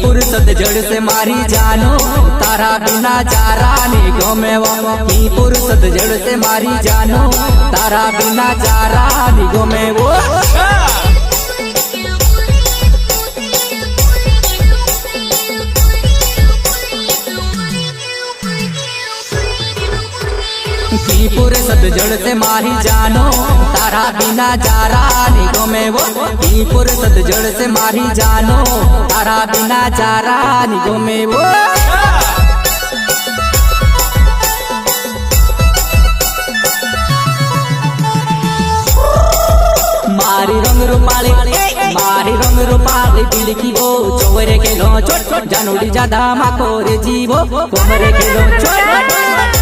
फुर्सत जड़ से मारी जानो तारा बिना चारा नहीं गमे वो की फुर्सत जड़ से मारी जानो तारा बिना चारा नहीं गमे वो की फुर्सत जड़ से मारी जानो तारा बिना चारा नहीं गमे वो की फुर्सत जड़ से मारी जानो तारा बिना चारा नहीं गमे वो मारी रंग रूपाली बिलकी वो चोरे के लो छोट छोट जानोड़ी ज्यादा माकोरे जीवो कोमरे के लो छोट